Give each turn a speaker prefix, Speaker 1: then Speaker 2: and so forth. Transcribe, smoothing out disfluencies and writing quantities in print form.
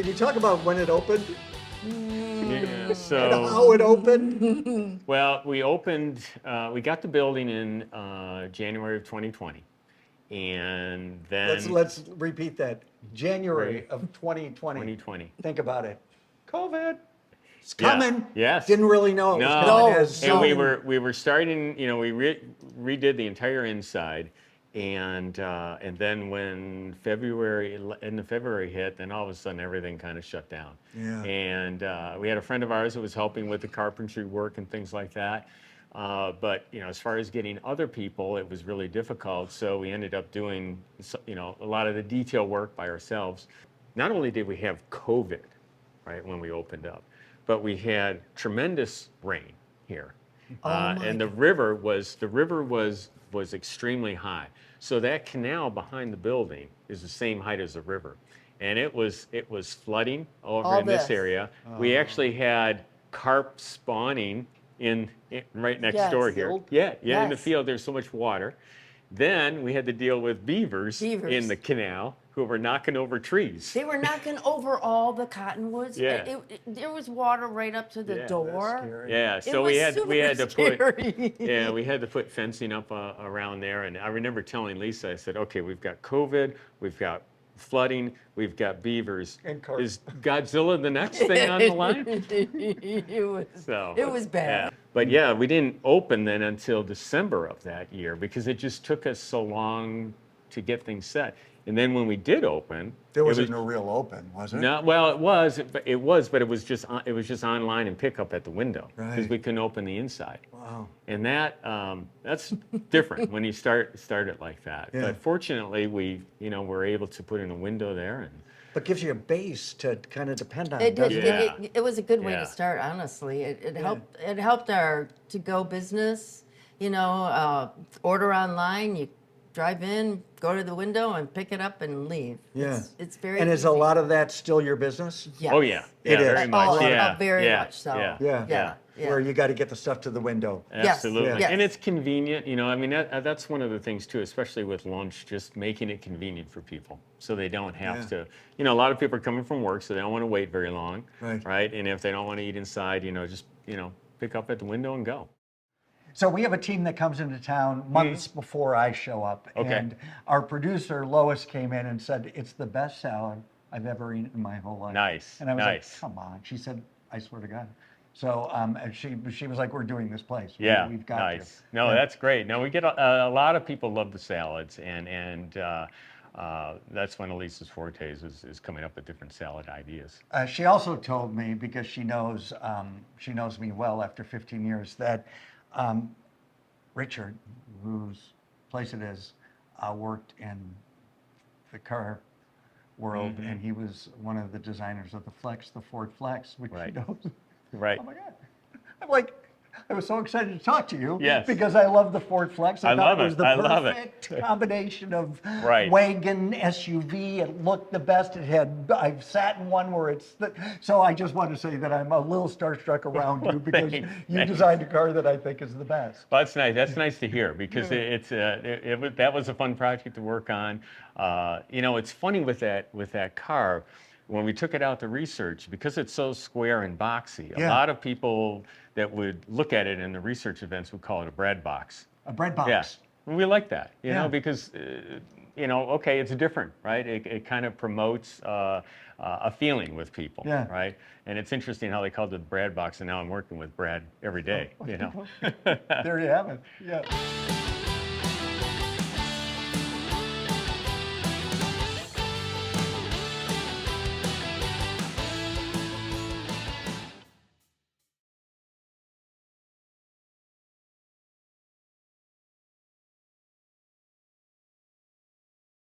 Speaker 1: Can you talk about when it opened
Speaker 2: Yeah,
Speaker 1: and
Speaker 2: so,
Speaker 1: how it opened?
Speaker 2: well, we opened, we got the building in January of 2020. And then
Speaker 1: Let's repeat that. January
Speaker 2: Right.
Speaker 1: of 2020.
Speaker 2: 2020.
Speaker 1: Think about it. COVID. It's
Speaker 2: Yeah.
Speaker 1: coming.
Speaker 2: Yes.
Speaker 1: Didn't really know it was
Speaker 2: No.
Speaker 1: coming
Speaker 3: No.
Speaker 1: as
Speaker 2: And we
Speaker 1: soon.
Speaker 2: were starting, we redid the entire inside, and then when end of February hit, then all of a sudden everything kind of shut down.
Speaker 1: Yeah.
Speaker 2: And we had a friend of ours that was helping with the carpentry work and things like that. But as far as getting other people, it was really difficult. So we ended up doing a lot of the detail work by ourselves. Not only did we have COVID, right, when we opened up, but we had tremendous rain here, and the river was extremely high. So that canal behind the building is the same height as the river, and it was flooding over
Speaker 3: All
Speaker 2: in this
Speaker 3: this.
Speaker 2: area. We actually had carp spawning right next
Speaker 3: Yes.
Speaker 2: door here.
Speaker 1: Field?
Speaker 2: Yeah, in the
Speaker 3: Yes.
Speaker 2: field. There's so much water. Then we had to deal with beavers in the canal who were knocking over trees.
Speaker 3: They were knocking over all the cottonwoods.
Speaker 2: Yeah.
Speaker 3: There was water right up to the
Speaker 2: Yeah,
Speaker 3: door.
Speaker 1: scary.
Speaker 2: Yeah,
Speaker 3: It
Speaker 2: so
Speaker 3: was
Speaker 2: we had to put
Speaker 3: scary.
Speaker 2: we had to put fencing up around there. And I remember telling Lisa, I said, okay, we've got COVID, we've got flooding, we've got beavers.
Speaker 1: And carp.
Speaker 2: Is Godzilla the next thing on the line?
Speaker 3: It was bad.
Speaker 2: Yeah. But yeah, we didn't open then until December of that year because it just took us so long to get things set. And then when we did open,
Speaker 1: There
Speaker 2: it
Speaker 1: wasn't
Speaker 2: was
Speaker 1: a real open, was there?
Speaker 2: no, well, but it was just online and pickup at the window because
Speaker 1: Right.
Speaker 2: we couldn't open the inside.
Speaker 1: Wow.
Speaker 2: And that's different when you start it like that.
Speaker 1: Yeah.
Speaker 2: But fortunately, we were able to put in a window there, and
Speaker 1: But gives you a base to kind of depend on,
Speaker 3: It did.
Speaker 1: doesn't
Speaker 2: Yeah.
Speaker 3: It was a good way
Speaker 2: Yeah.
Speaker 3: to start, honestly. It helped. It helped our to-go business. Order online. You drive in, go to the window, and pick it up and leave.
Speaker 1: Yeah.
Speaker 3: It's very.
Speaker 1: And is
Speaker 3: easy.
Speaker 1: a lot of that still your business?
Speaker 3: Yes.
Speaker 2: oh yeah,
Speaker 1: It is.
Speaker 2: very much,
Speaker 3: Oh,
Speaker 2: yeah,
Speaker 3: very
Speaker 2: yeah,
Speaker 3: much so.
Speaker 2: yeah,
Speaker 1: Yeah.
Speaker 3: Yeah.
Speaker 1: Where you got to get the stuff to the window.
Speaker 3: Yes,
Speaker 2: Absolutely.
Speaker 3: yes.
Speaker 2: And it's convenient, I mean, that's one of the things too, especially with lunch, just making it convenient for people so they don't have to, a lot of people are coming from work, so they don't want to wait very long.
Speaker 1: Right.
Speaker 2: And if they don't want to eat inside, just, pick up at the window and go.
Speaker 1: So we have a team that comes into town months before I show up.
Speaker 2: Okay.
Speaker 1: And our producer, Lois, came in and said, it's the best salad I've ever eaten in my whole life.
Speaker 2: Nice,
Speaker 1: And I was
Speaker 2: nice.
Speaker 1: like, come on. She said, I swear to God. So and she was like, we're doing this place.
Speaker 2: Yeah,
Speaker 1: We've got
Speaker 2: nice.
Speaker 1: to.
Speaker 2: No,
Speaker 1: Yeah.
Speaker 2: that's great. No, we get a lot of people love the salads, and that's one of Lisa's fortes is coming up with different salad ideas.
Speaker 1: She also told me, because she knows me well after 15 years, that Richard, whose place it is, worked in the car world, and he was one of the designers of the Ford Flex, which
Speaker 2: Right.
Speaker 1: she knows.
Speaker 2: Right.
Speaker 1: Oh my God. I'm like, I was so excited to talk to you.
Speaker 2: Yes.
Speaker 1: Because I love the Ford Flex.
Speaker 2: I
Speaker 1: thought
Speaker 2: love
Speaker 1: it was
Speaker 2: it.
Speaker 1: the
Speaker 2: I love it.
Speaker 1: perfect combination of
Speaker 2: Right.
Speaker 1: wagon, SUV. It looked the best. I've sat in one where so I just want to say that I'm a little starstruck around you because
Speaker 2: Thanks.
Speaker 1: you designed a car that I think is the best.
Speaker 2: Well, that's nice. That's nice to hear because that was a fun project to work on. It's funny with that car. When we took it out to research, because it's so square and boxy, a lot of people that would look at it in the research events would call it a bread box.
Speaker 1: A bread box.
Speaker 2: Yeah, and we like that,
Speaker 1: Yeah.
Speaker 2: because, okay, it's different, right? It kind of promotes a feeling with people,
Speaker 1: Yeah.
Speaker 2: right? And it's interesting how they called it the bread box, and now I'm working with Brad every day,
Speaker 1: There you have it. Yeah.